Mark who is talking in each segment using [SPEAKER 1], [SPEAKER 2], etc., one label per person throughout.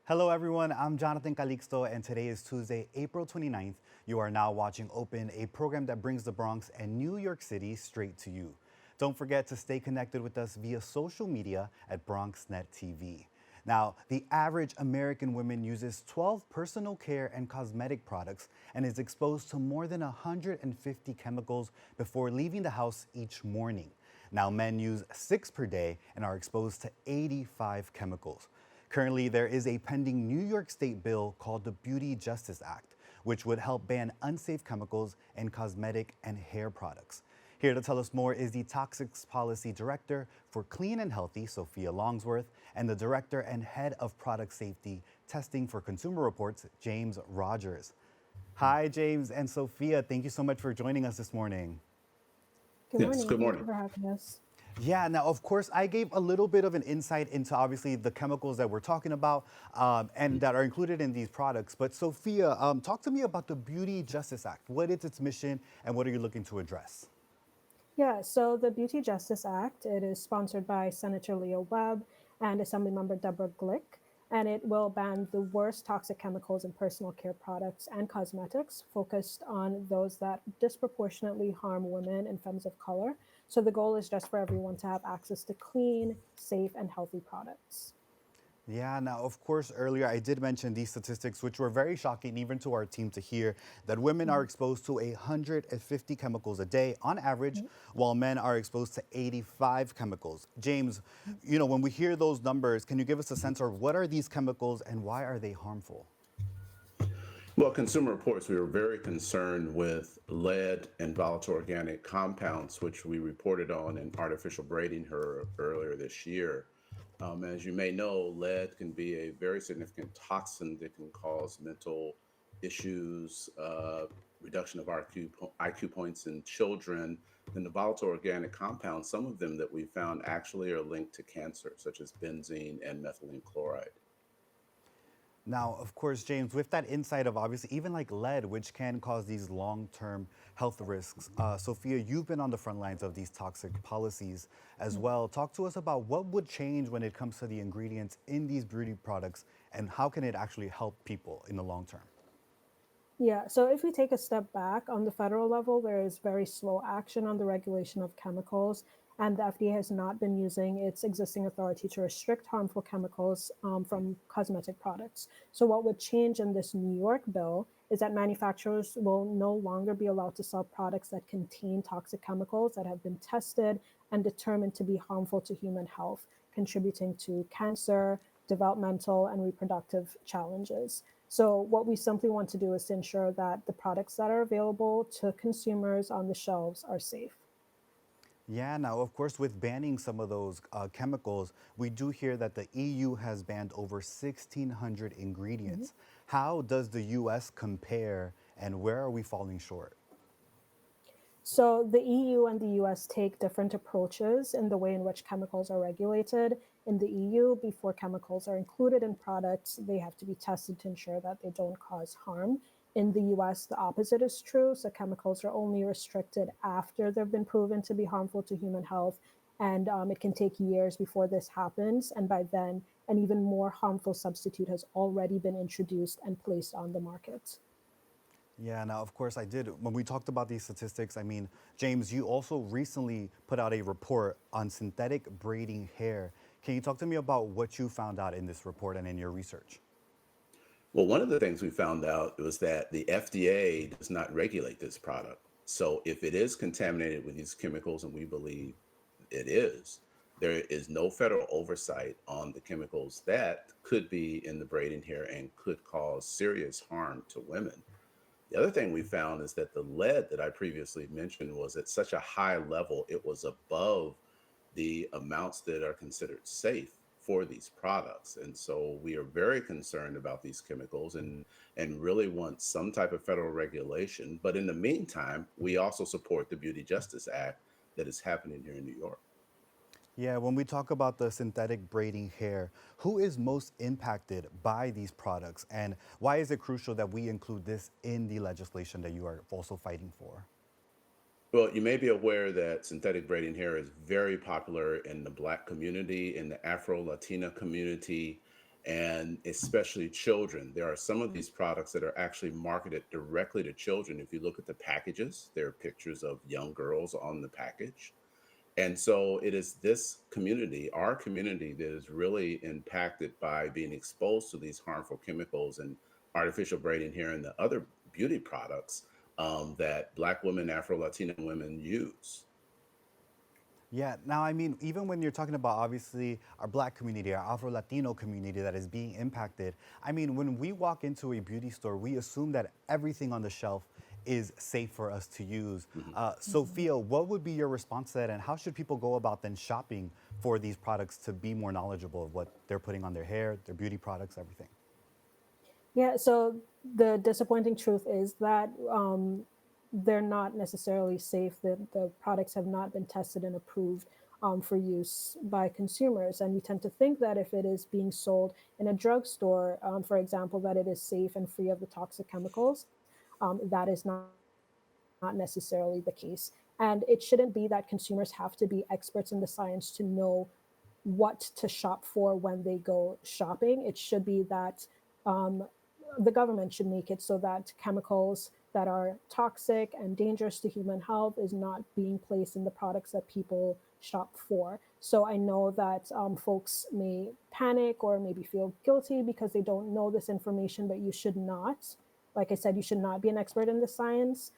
[SPEAKER 1] Hello, everyone. I'm Jonathan Calixto, and today is Tuesday, April 29th. You are now watching Open, a program that brings the Bronx and New York City straight to you. Don't forget to stay connected with us via social media at BronxNet TV. Now, the average American woman uses 12 personal care and cosmetic products and is exposed to more than 150 chemicals before leaving the house each morning. Now, men use 6 per day and are exposed to 85 chemicals. Currently, there is a pending New York State bill called the Beauty Justice Act, which would help ban unsafe chemicals in cosmetic and hair products. Here to tell us more is the Toxics Policy Director for Clean+Healthy, Sophia Longsworth, and the Director and Head of Product Safety Testing for Consumer Reports, James Rogers. Hi, James and Sophia. Thank you so much for joining us this morning.
[SPEAKER 2] Good
[SPEAKER 3] Yes,
[SPEAKER 2] morning.
[SPEAKER 3] good
[SPEAKER 2] Thank you
[SPEAKER 3] morning.
[SPEAKER 2] for having us.
[SPEAKER 1] Yeah, now, of course, I gave a little bit of an insight into obviously the chemicals that we're talking about and that are included in these products. But, Sophia, talk to me about the Beauty Justice Act. What is its mission and what are you looking to address?
[SPEAKER 2] Yeah, so the Beauty Justice Act, it is sponsored by Senator Leo Webb and Assemblymember Deborah Glick, and it will ban the worst toxic chemicals in personal care products and cosmetics, focused on those that disproportionately harm women and femmes of color. So the goal is just for everyone to have access to clean, safe, and healthy products.
[SPEAKER 1] Yeah, now, of course, earlier I did mention these statistics, which were very shocking even to our team to hear that women are
[SPEAKER 2] Mhm.
[SPEAKER 1] exposed to 150 chemicals a day on average,
[SPEAKER 2] Mhm.
[SPEAKER 1] while men are exposed to 85 chemicals. James, when we hear those numbers, can you give us a sense of what are these chemicals and why are they harmful?
[SPEAKER 3] Well, Consumer Reports, we were very concerned with lead and volatile organic compounds, which we reported on in artificial braiding hair earlier this year. As you may know, lead can be a very significant toxin that can cause mental issues, reduction of IQ points in children. And the volatile organic compounds, some of them that we found actually are linked to cancer, such as benzene and methylene chloride.
[SPEAKER 1] Now, of course, James, with that insight of obviously even like lead, which can cause these long term health risks, Sophia, you've been on the front lines of these toxic policies as well. Talk to us about what would change when it comes to the ingredients in these beauty products and how can it actually help people in the long term?
[SPEAKER 2] Yeah, so if we take a step back on the federal level, there is very slow action on the regulation of chemicals, and the FDA has not been using its existing authority to restrict harmful chemicals from cosmetic products. So, what would change in this New York bill is that manufacturers will no longer be allowed to sell products that contain toxic chemicals that have been tested and determined to be harmful to human health, contributing to cancer, developmental, and reproductive challenges. So, what we simply want to do is to ensure that the products that are available to consumers on the shelves are safe.
[SPEAKER 1] Yeah, now, of course, with banning some of those chemicals, we do hear that the EU has banned over 1,600
[SPEAKER 2] Mhm.
[SPEAKER 1] ingredients. How does the US compare and where are we falling short?
[SPEAKER 2] So, the EU and the US take different approaches in the way in which chemicals are regulated. In the EU, before chemicals are included in products, they have to be tested to ensure that they don't cause harm. In the US, the opposite is true. So, chemicals are only restricted after they've been proven to be harmful to human health. And it can take years before this happens. And by then, an even more harmful substitute has already been introduced and placed on the market.
[SPEAKER 1] Yeah, now, of course, I did. When we talked about these statistics, I mean, James, you also recently put out a report on synthetic braiding hair. Can you talk to me about what you found out in this report and in your research?
[SPEAKER 3] Well, one of the things we found out was that the FDA does not regulate this product. So if it is contaminated with these chemicals, and we believe it is, there is no federal oversight on the chemicals that could be in the braiding hair and could cause serious harm to women. The other thing we found is that the lead that I previously mentioned was at such a high level, it was above the amounts that are considered safe for these products. And so we are very concerned about these chemicals and really want some type of federal regulation. But in the meantime, we also support the Beauty Justice Act that is happening here in New York.
[SPEAKER 1] Yeah, when we talk about the synthetic braiding hair, who is most impacted by these products and why is it crucial that we include this in the legislation that you are also fighting for?
[SPEAKER 3] Well, you may be aware that synthetic braiding hair is very popular in the Black community, in the Afro Latina community. and especially children. There are some of these products that are actually marketed directly to children. If you look at the packages, there are pictures of young girls on the package. And so it is this community, our community, that is really impacted by being exposed to these harmful chemicals and artificial braiding hair and the other beauty products that Black women, Afro Latina women use.
[SPEAKER 1] Yeah, now I mean, even when you're talking about obviously our black community, our Afro Latino community that is being impacted, I mean, when we walk into a beauty store, we assume that everything on the shelf is safe for us to use.
[SPEAKER 3] Mhm.
[SPEAKER 2] Mhm.
[SPEAKER 1] Sophia, what would be your response to that, and how should people go about then shopping for these products to be more knowledgeable of what they're putting on their hair, their beauty products, everything?
[SPEAKER 2] Yeah, so the disappointing truth is that they're not necessarily safe. The products have not been tested and approved for use by consumers. And we tend to think that if it is being sold in a drugstore, for example, that it is safe and free of the toxic chemicals. That is not necessarily the case. And it shouldn't be that consumers have to be experts in the science to know what to shop for when they go shopping. It should be that um, the government should make it so that chemicals that are toxic and dangerous to human health is not being placed in the products that people shop for. So I know that folks may panic or maybe feel guilty because they don't know this information, but you should not. Like I said, you should not be an expert in the science.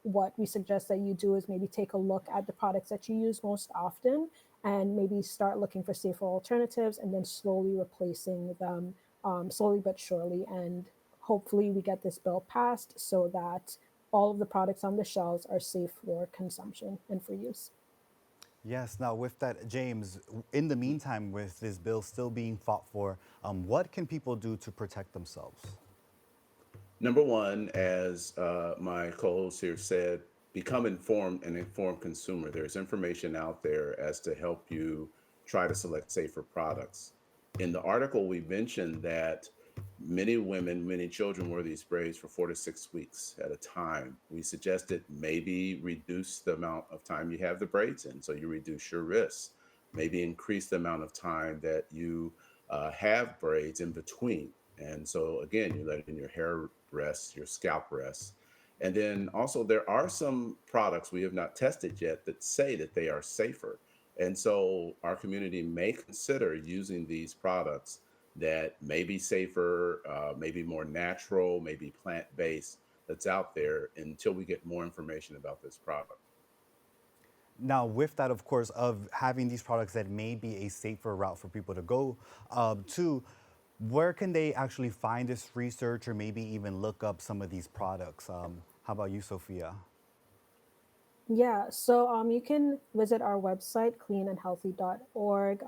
[SPEAKER 2] What we suggest that you do is maybe take a look at the products that you use most often and maybe start looking for safer alternatives and then slowly replacing them slowly but surely. And hopefully, we get this bill passed so that all of the products on the shelves are safe for consumption and for use.
[SPEAKER 1] Yes, now with that, James, in the meantime, with this bill still being fought for, what can people do to protect themselves?
[SPEAKER 3] Number one, as my co-host here said, become informed and informed consumer. There's information out there as to help you try to select safer products. In the article, we mentioned that many women, many children wear these braids for 4 to 6 weeks at a time. We suggested maybe reduce the amount of time you have the braids in, so you reduce your risks. Maybe increase the amount of time that you have braids in between. And so again, you're letting your hair rest, your scalp rest. And then also, there are some products we have not tested yet that say that they are safer. And so, our community may consider using these products that may be safer, maybe more natural, maybe plant based, that's out there until we get more information about this product.
[SPEAKER 1] Now, with that, of course, of having these products that may be a safer route for people to go to, where can they actually find this research or maybe even look up some of these products? How about you, Sophia?
[SPEAKER 2] Yeah, so you can visit our website, cleanandhealthy.org,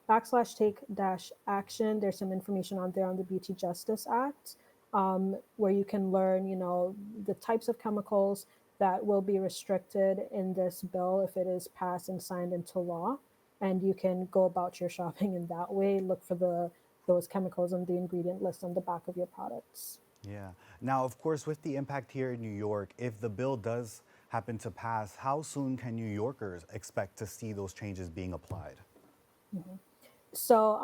[SPEAKER 2] backslash take dash action. There's some information on there on the Beauty Justice Act, where you can learn, the types of chemicals that will be restricted in this bill if it is passed and signed into law. And you can go about your shopping in that way. Look for those chemicals on the ingredient list on the back of your products.
[SPEAKER 1] Yeah. Now, of course, with the impact here in New York, if the bill does happen to pass, how soon can New Yorkers expect to see those changes being applied?
[SPEAKER 2] Mhm. So,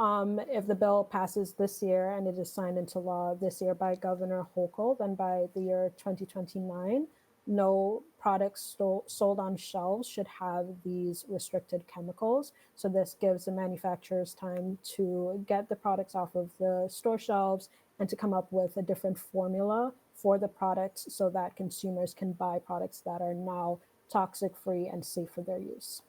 [SPEAKER 2] if the bill passes this year and it is signed into law this year by Governor Hochul, then by the year 2029, no products sold on shelves should have these restricted chemicals. So, this gives the manufacturers time to get the products off of the store shelves and to come up with a different formula for the products so that consumers can buy products that are now toxic free and safe for their use.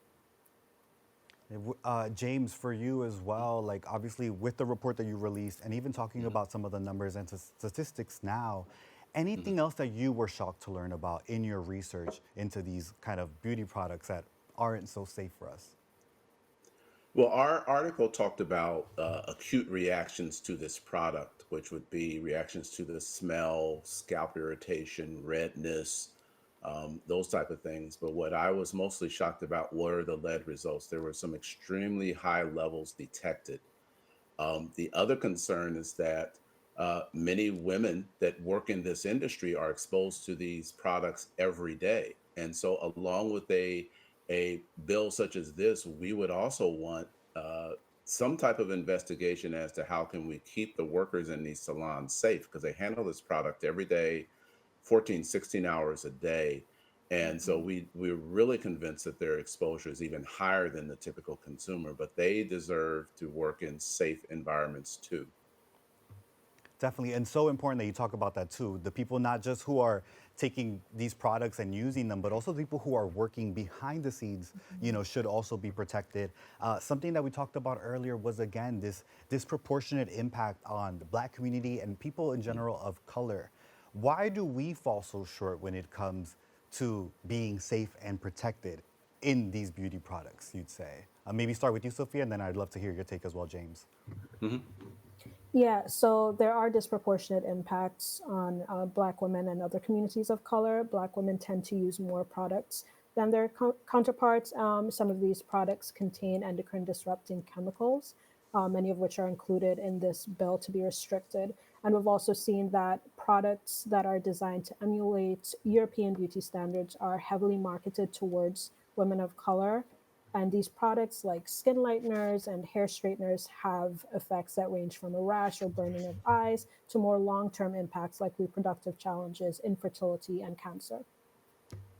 [SPEAKER 1] James, for you as well, like obviously with the report that you released and even talking
[SPEAKER 3] Mhm,
[SPEAKER 1] about some of the numbers and statistics now,
[SPEAKER 3] mhm.
[SPEAKER 1] anything else that you were shocked to learn about in your research into these kind of beauty products that aren't so safe for us?
[SPEAKER 3] Well, our article talked about acute reactions to this product, which would be reactions to the smell, scalp irritation, redness, those type of things. But what I was mostly shocked about were the lead results. There were some extremely high levels detected. The other concern is that many women that work in this industry are exposed to these products every day. And so, along with a bill such as this, we would also want some type of investigation as to how can we keep the workers in these salons safe, because they handle this product every day, 14, 16 hours a day. And so
[SPEAKER 2] Mhm.
[SPEAKER 3] we're really convinced that their exposure is even higher than the typical consumer, but they deserve to work in safe environments too.
[SPEAKER 1] Definitely, and so important that you talk about that too. The people not just who are taking these products and using them, but also the people who are working behind the scenes,
[SPEAKER 2] Mhm.
[SPEAKER 1] should also be protected. Something that we talked about earlier was again this disproportionate impact on the Black community and people in
[SPEAKER 3] Mm.
[SPEAKER 1] general of color. Why do we fall so short when it comes to being safe and protected in these beauty products? You'd say. Maybe start with you, Sophia, and then I'd love to hear your take as well, James.
[SPEAKER 3] Mhm.
[SPEAKER 2] Yeah, so there are disproportionate impacts on Black women and other communities of color. Black women tend to use more products than their counterparts. Some of these products contain endocrine disrupting chemicals, many of which are included in this bill to be restricted. And we've also seen that products that are designed to emulate European beauty standards are heavily marketed towards women of color, and these products, like skin lighteners and hair straighteners, have effects that range from a rash or burning of eyes to more long term impacts like reproductive challenges, infertility, and cancer.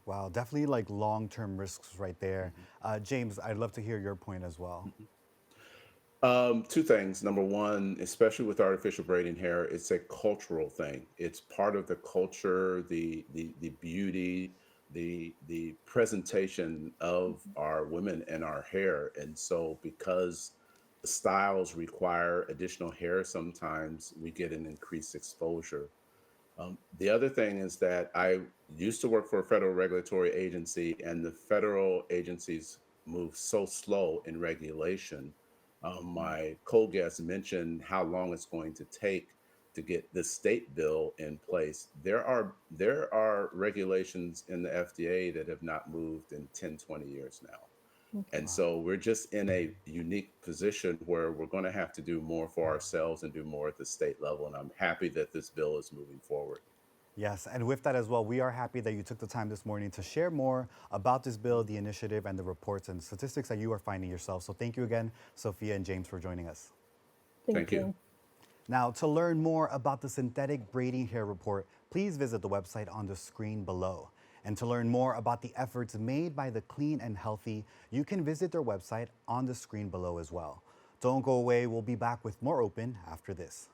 [SPEAKER 1] Wow, definitely like long-term risks right there.
[SPEAKER 3] Mhm.
[SPEAKER 1] James, I'd love to hear your point as well.
[SPEAKER 3] Mhm. Two things. Number one, especially with artificial braiding hair, it's a cultural thing. It's part of the culture, the beauty, the presentation of
[SPEAKER 2] Mhm.
[SPEAKER 3] our women and our hair. And so because the styles require additional hair, sometimes we get an increased exposure. The other thing is that I used to work for a federal regulatory agency, and the federal agencies move so slow in regulation. My co-guest mentioned how long it's going to take to get the state bill in place. There are regulations in the FDA that have not moved in 10, 20 years now.
[SPEAKER 2] Okay.
[SPEAKER 3] And
[SPEAKER 1] Wow.
[SPEAKER 3] so we're just in a unique position where we're going to have to do more for ourselves and do more at the state level. And I'm happy that this bill is moving forward.
[SPEAKER 1] Yes, and with that as well, we are happy that you took the time this morning to share more about this bill, the initiative, and the reports and statistics that you are finding yourself. So thank you again, Sophia and James, for joining us.
[SPEAKER 2] Thank
[SPEAKER 3] Thank you.
[SPEAKER 2] you.
[SPEAKER 1] Now, to learn more about the synthetic braiding hair report, please visit the website on the screen below. And to learn more about the efforts made by the Clean and Healthy, you can visit their website on the screen below as well. Don't go away, we'll be back with more Open after this.